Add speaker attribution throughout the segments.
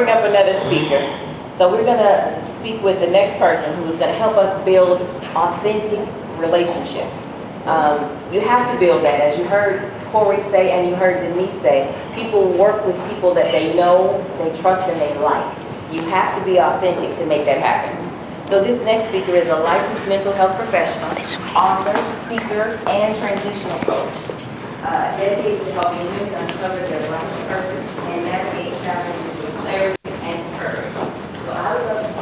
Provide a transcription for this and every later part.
Speaker 1: bring up another speaker. So we're going to speak with the next person who is going to help us build authentic relationships. You have to build that. As you heard Corey say and you heard Denise say, people work with people that they know, they trust, and they like. You have to be authentic to make that happen. So this next speaker is a licensed mental health professional, author, speaker, and transitional coach. Dedicated to helping women uncover their life's purpose and navigate challenges with clarity and courage. So I would love to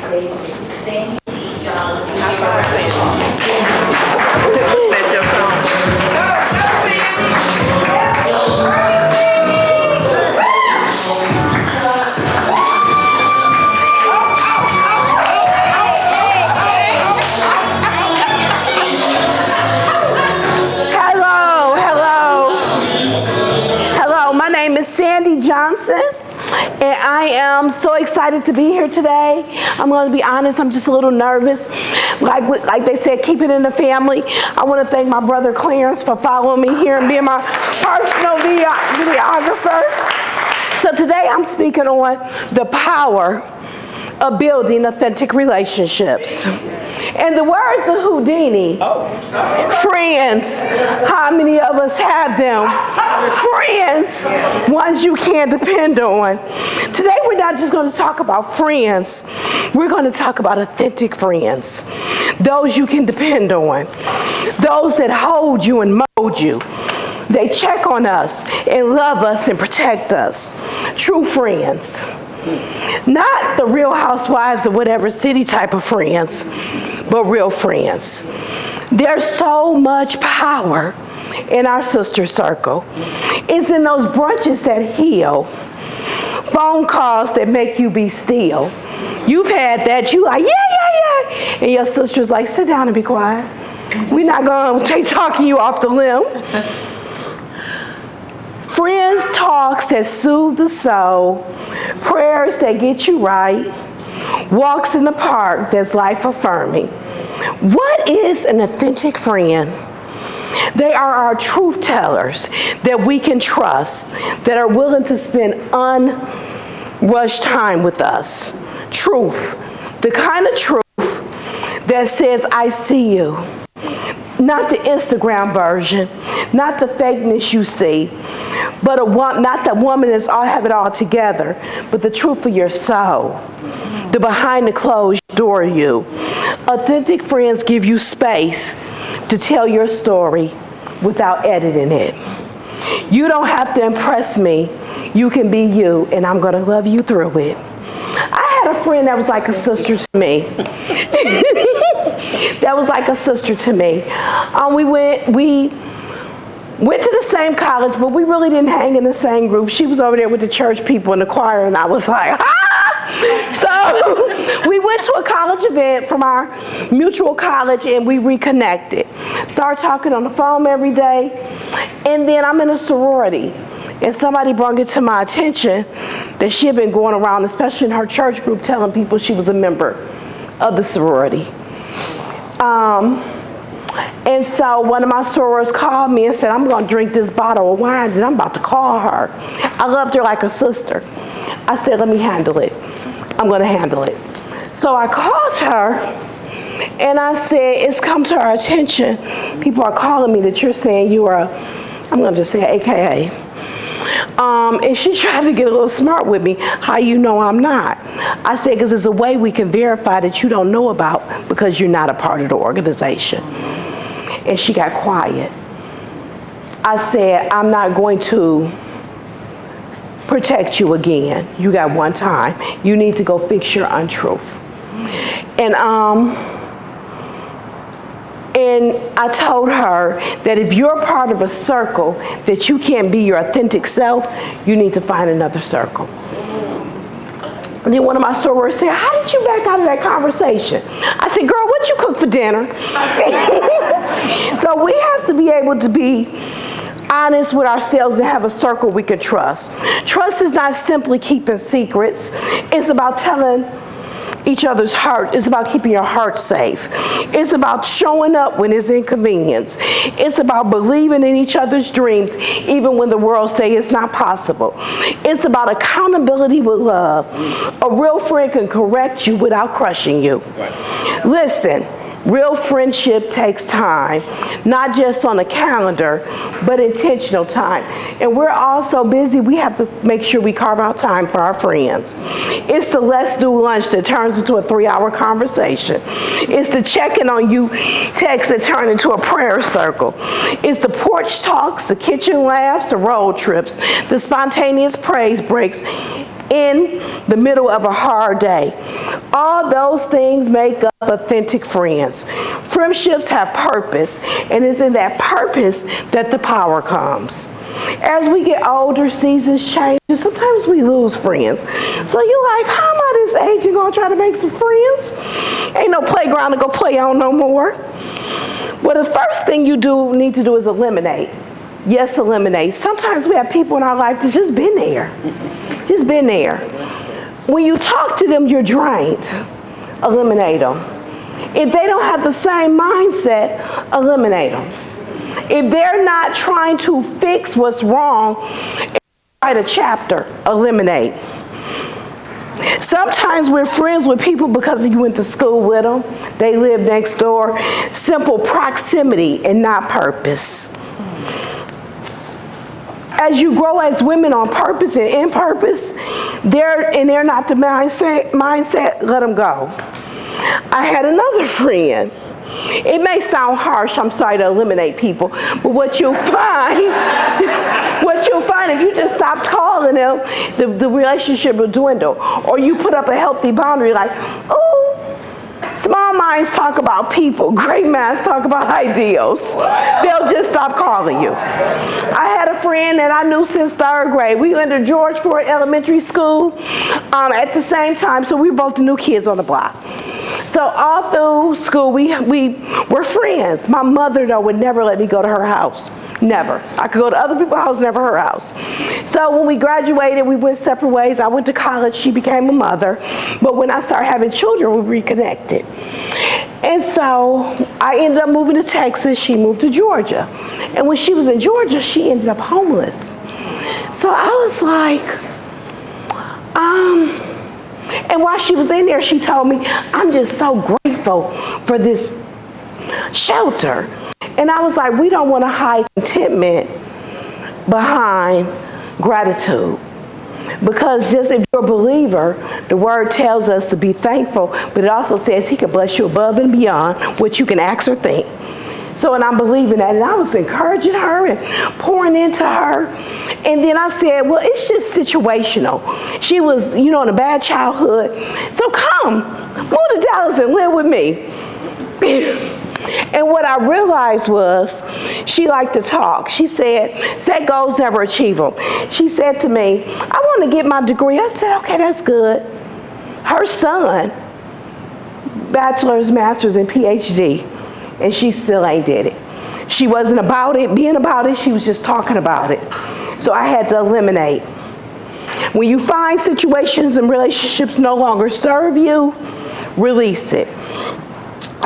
Speaker 1: bring to the stage Mrs. Sandi Johnson.
Speaker 2: Sandi Johnson, and I am so excited to be here today. I'm going to be honest, I'm just a little nervous. Like they said, keep it in the family. I want to thank my brother Clarence for following me here and being my personal videographer. So today I'm speaking on the power of building authentic relationships. And the words of Houdini, friends, how many of us have them? Friends, ones you can't depend on. Today we're not just going to talk about friends, we're going to talk about authentic friends. Those you can depend on. Those that hold you and mold you. They check on us and love us and protect us. True friends. Not the Real Housewives or whatever city type of friends, but real friends. There's so much power in our sister circle. It's in those brunches that heal, phone calls that make you be still. You've had that, you like, yeah, and your sister's like, sit down and be quiet. We're not going to take talking you off the limb. Friends talks that soothe the soul, prayers that get you right, walks in the park that's life affirming. What is an authentic friend? They are our truth tellers that we can trust, that are willing to spend unrushed time with us. Truth, the kind of truth that says, I see you. Not the Instagram version, not the fakeness you see, but not the woman that's all have it all together, but the truth of your soul, the behind the closed door you. Authentic friends give you space to tell your story without editing it. You don't have to impress me. You can be you, and I'm going to love you through it. I had a friend that was like a sister to me. That was like a sister to me. We went to the same college, but we really didn't hang in the same group. She was over there with the church people in the choir, and I was like, ah! So we went to a college event from our mutual college, and we reconnected. Started talking on the phone every day, and then I'm in a sorority, and somebody brought it to my attention that she had been going around, especially in her church group, telling people she was a member of the sorority. And so one of my sorors called me and said, I'm going to drink this bottle of wine and I'm about to call her. I loved her like a sister. I said, let me handle it. I'm going to handle it. So I called her and I said, it's come to our attention. People are calling me that you're saying you are, I'm going to just say AKA. And she tried to get a little smart with me. How you know I'm not? I said, because there's a way we can verify that you don't know about because you're not a part of the organization. And she got quiet. I said, I'm not going to protect you again. You got one time. You need to go fix your untruth. And I told her that if you're part of a circle that you can't be your authentic self, you need to find another circle. And then one of my sorors said, how did you back out of that conversation? I said, girl, what you cook for dinner? So we have to be able to be honest with ourselves and have a circle we can trust. Trust is not simply keeping secrets. It's about telling each other's heart. It's about keeping your heart safe. It's about showing up when it's inconvenience. It's about believing in each other's dreams, even when the world says it's not possible. It's about accountability with love. A real friend can correct you without crushing you. Listen, real friendship takes time, not just on a calendar, but intentional time. And we're all so busy, we have to make sure we carve out time for our friends. It's the let's do lunch that turns into a 3-hour conversation. It's the checking on you text that turn into a prayer circle. It's the porch talks, the kitchen laughs, the road trips, the spontaneous praise breaks in the middle of a hard day. All those things make up authentic friends. Friendships have purpose, and it's in that purpose that the power comes. As we get older, seasons change, and sometimes we lose friends. So you're like, how am I this age and gonna try to make some friends? Ain't no playground to go play on no more. Well, the first thing you need to do is eliminate. Yes, eliminate. Sometimes we have people in our life that's just been there. Just been there. When you talk to them, you're drained. Eliminate them. If they don't have the same mindset, eliminate them. If they're not trying to fix what's wrong, write a chapter, eliminate. Sometimes we're friends with people because you went to school with them, they live next door. Simple proximity and not purpose. As you grow as women on purpose and in purpose, they're not the mindset, let them go. I had another friend. It may sound harsh, I'm sorry to eliminate people, but what you'll find if you just stop calling them, the relationship will dwindle. Or you put up a healthy boundary like, oh, small minds talk about people, great minds talk about ideals. They'll just stop calling you. I had a friend that I knew since 3rd grade. We went to George Ford Elementary School at the same time, so we were both the new kids on the block. So all through school, we were friends. My mother, though, would never let me go to her house. Never. I could go to other people's house, never her house. So when we graduated, we went separate ways. I went to college. She became a mother. But when I started having children, we reconnected. And so I ended up moving to Texas. She moved to Georgia. And when she was in Georgia, she ended up homeless. So I was like, and while she was in there, she told me, I'm just so grateful for this shelter. And I was like, we don't want to hide contentment behind gratitude. Because just if you're a believer, the word tells us to be thankful, but it also says he can bless you above and beyond what you can ask or think. So, and I'm believing that, and I was encouraging her and pouring into her. And then I said, well, it's just situational. She was, in a bad childhood. So come, move to Dallas and live with me. And what I realized was she liked to talk. She said, set goals, never achieve them. She said to me, I want to get my degree. I said, okay, that's good. Her son, bachelor's, master's, and PhD, and she still ain't did it. She wasn't being about it, she was just talking about it. So I had to eliminate. When you find situations and relationships no longer serve you, release it.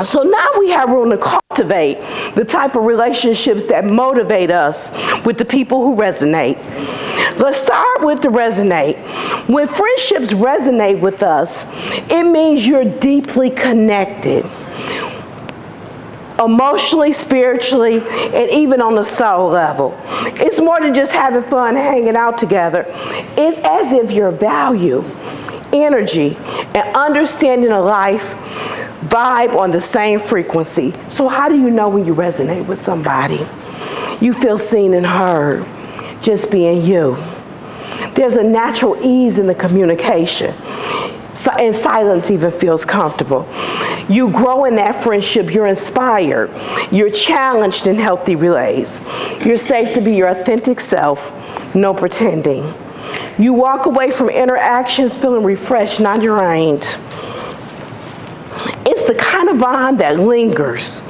Speaker 2: So now we have room to cultivate the type of relationships that motivate us with the people who resonate. Let's start with the resonate. When friendships resonate with us, it means you're deeply connected. Emotionally, spiritually, and even on the soul level. It's more than just having fun hanging out together. It's as if your value, energy, and understanding of life vibe on the same frequency. So how do you know when you resonate with somebody? You feel seen and heard, just being you. There's a natural ease in the communication, and silence even feels comfortable. You grow in that friendship, you're inspired, you're challenged in healthy relays. You're safe to be your authentic self, no pretending. You walk away from interactions feeling refreshed, not drained. It's the kind of bond that lingers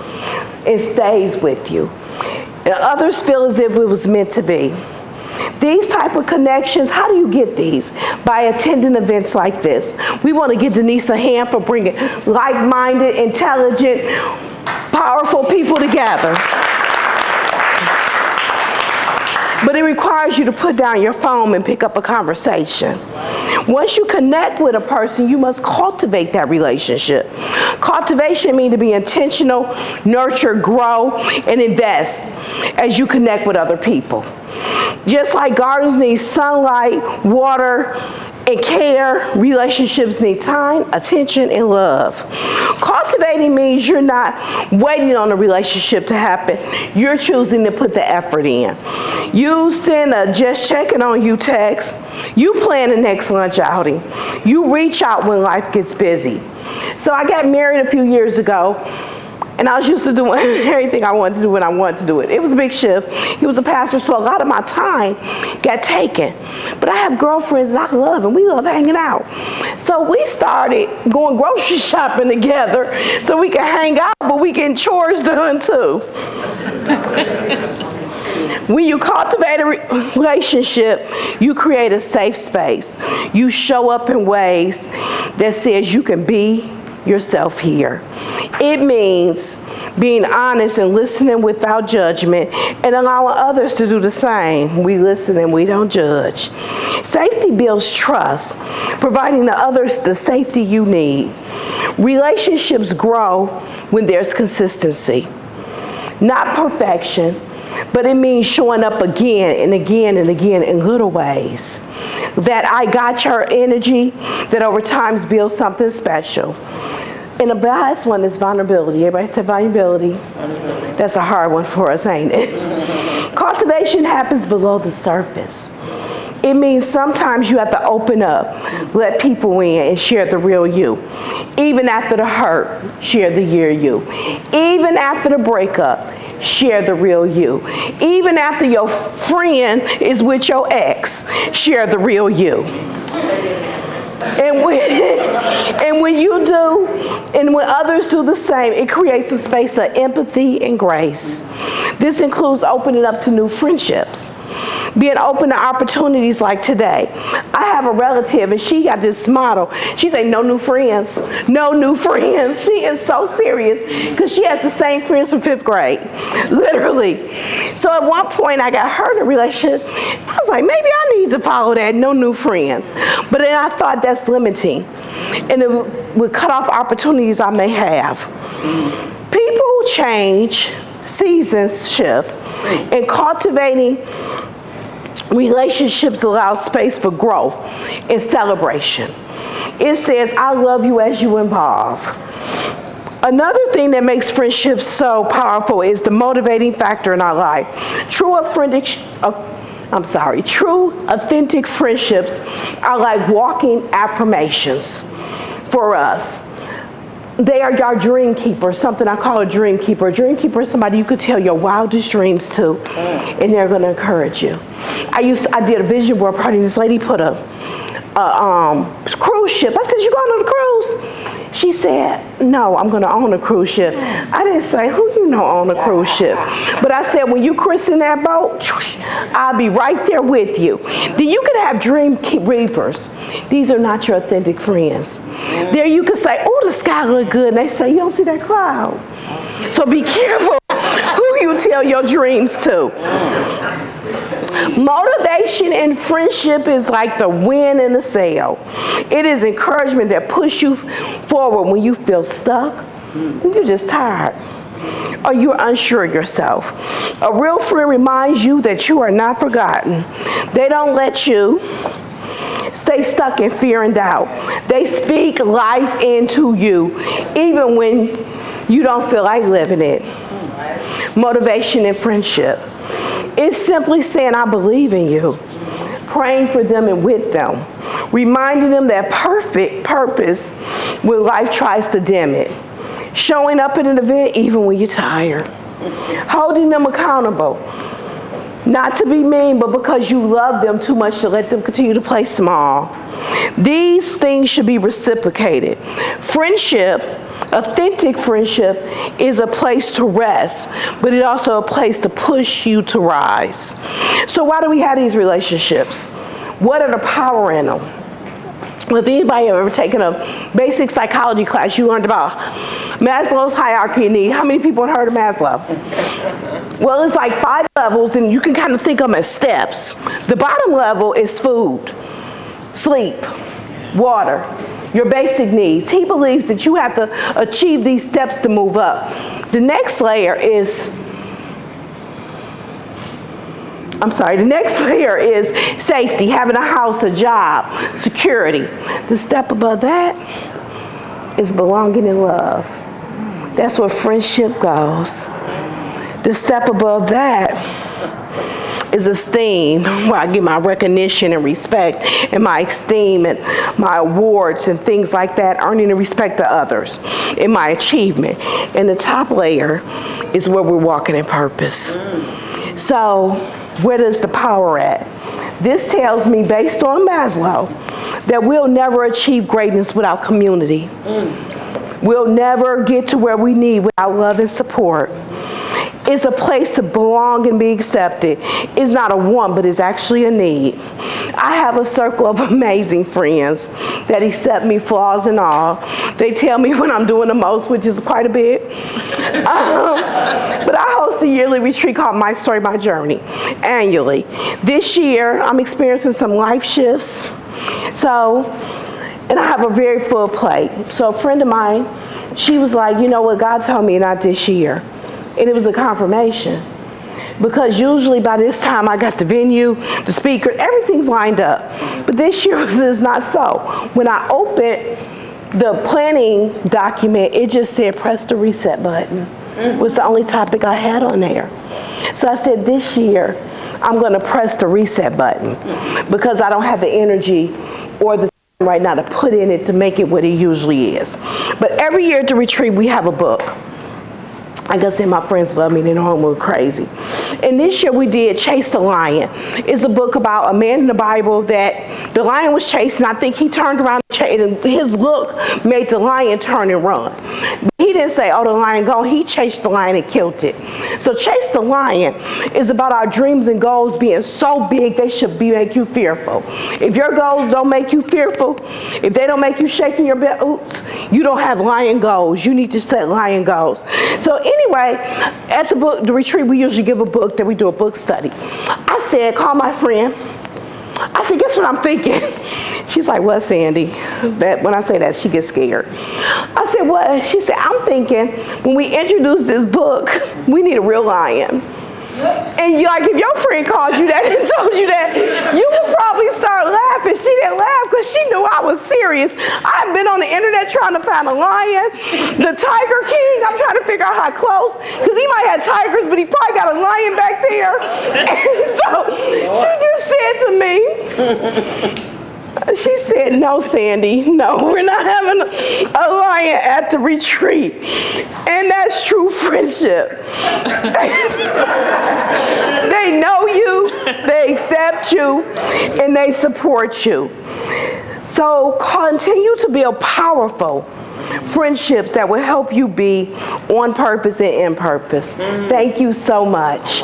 Speaker 2: and stays with you. And others feel as if it was meant to be. These type of connections, how do you get these? By attending events like this. We want to give Denise a hand for bringing like-minded, intelligent, powerful people together. But it requires you to put down your phone and pick up a conversation. Once you connect with a person, you must cultivate that relationship. Cultivation means to be intentional, nurture, grow, and invest as you connect with other people. Just like gardens need sunlight, water, and care, relationships need time, attention, and love. Cultivating means you're not waiting on a relationship to happen. You're choosing to put the effort in. You send a just checking on you text. You plan the next lunch outing. You reach out when life gets busy. So I got married a few years ago, and I was used to doing everything I wanted to do when I wanted to do it. It was a big shift. He was a pastor, so a lot of my time got taken. But I have girlfriends that I love, and we love hanging out. So we started going grocery shopping together so we can hang out, but we get chores done too. When you cultivate a relationship, you create a safe space. You show up in ways that says you can be yourself here. It means being honest and listening without judgment and allowing others to do the same. We listen and we don't judge. Safety builds trust, providing the others the safety you need. Relationships grow when there's consistency. Not perfection, but it means showing up again and again and again in little ways. That I got your energy that over time builds something special. And the last one is vulnerability. Everybody said vulnerability? That's a hard one for us, ain't it? Cultivation happens below the surface. It means sometimes you have to open up, let people in, and share the real you. Even after the hurt, share the real you. Even after the breakup, share the real you. Even after your friend is with your ex, share the real you. And when you do, and when others do the same, it creates a space of empathy and grace. This includes opening up to new friendships, being open to opportunities like today. I have a relative, and she got this motto. She said, no new friends, no new friends. She is so serious because she has the same friends from 5th grade, literally. So at one point, I got her in a relationship. I was like, maybe I need to follow that, no new friends. But then I thought that's limiting, and it would cut off opportunities I may have. People change, seasons shift, and cultivating relationships allow space for growth and celebration. It says, I love you as you evolve. Another thing that makes friendships so powerful is the motivating factor in our life. True, authentic friendships are like walking affirmations for us. They are your dream keeper, something I call a dream keeper. A dream keeper is somebody you could tell your wildest dreams to, and they're going to encourage you. I did a vision board party, and this lady put a cruise ship. I said, you going on a cruise? She said, no, I'm going to own a cruise ship. I didn't say, who you know own a cruise ship? But I said, when you christen that boat, I'll be right there with you. Then you can have dream reapers. These are not your authentic friends. There you can say, oh, the sky look good. And they say, you don't see that cloud. So be careful who you tell your dreams to. Motivation in friendship is like the wind in a sail. It is encouragement that pushes you forward when you feel stuck, when you're just tired, or you're unsure of yourself. A real friend reminds you that you are not forgotten. They don't let you stay stuck in fear and doubt. They speak life into you, even when you don't feel like living it. Motivation in friendship. It's simply saying, I believe in you, praying for them and with them, reminding them that perfect purpose when life tries to dim it, showing up at an event even when you're tired, holding them accountable, not to be mean, but because you love them too much to let them continue to play small. These things should be reciprocated. Friendship Authentic friendship is a place to rest, but it's also a place to push you to rise. So why do we have these relationships? What are the power in them? Well, if anybody ever taken a basic psychology class, you learned about Maslow's hierarchy of need. How many people have heard of Maslow? Well, it's like 5 levels, and you can kind of think of them as steps. The bottom level is food, sleep, water, your basic needs. He believes that you have to achieve these steps to move up. The next layer is safety, having a house, a job, security. The step above that is belonging and love. That's where friendship goes. The step above that is esteem, where I get my recognition and respect and my esteem and my awards and things like that, earning the respect of others in my achievement. And the top layer is where we're walking in purpose. So where does the power at? This tells me, based on Maslow, that we'll never achieve greatness without community. We'll never get to where we need without love and support. It's a place to belong and be accepted. It's not a want, but it's actually a need. I have a circle of amazing friends that accept me, flaws and all. They tell me when I'm doing the most, which is quite a bit. But I host a yearly retreat called My Story, My Journey, annually. This year, I'm experiencing some life shifts. And I have a very full plate. So a friend of mine, she was like, you know what, God told me not this year. And it was a confirmation. Because usually by this time I got the venue, the speaker, everything's lined up. But this year is not so. When I opened the planning document, it just said press the reset button. Was the only topic I had on there. So I said this year I'm going to press the reset button because I don't have the energy or the time right now to put in it to make it what it usually is. But every year at the retreat we have a book. Like I said, my friends love me, they know I'm crazy. And this year we did Chase the Lion. It's a book about a man in the Bible that the lion was chasing. I think he turned around and his look made the lion turn and run. He didn't say, oh, the lion gone. He chased the lion and killed it. So Chase the Lion is about our dreams and goals being so big they should make you fearful. If your goals don't make you fearful, if they don't make you shaking your boots, you don't have lion goals. You need to set lion goals. So anyway, at the retreat, we usually give a book, then we do a book study. I said, call my friend. I said, guess what I'm thinking? She's like, what, Sandy? That when I say that, she gets scared. I said, what? She said, I'm thinking when we introduce this book, we need a real lion. And if your friend called you that and told you that, you would probably start laughing. She didn't laugh because she knew I was serious. I've been on the internet trying to find a lion. The Tiger King, I'm trying to figure out how close, because he might have tigers, but he probably got a lion back there. And so she just said to me, she said, no, Sandy, no, we're not having a lion at the retreat. And that's true friendship. They know you, they accept you, and they support you. So continue to build powerful friendships that will help you be on purpose and in purpose. Thank you so much.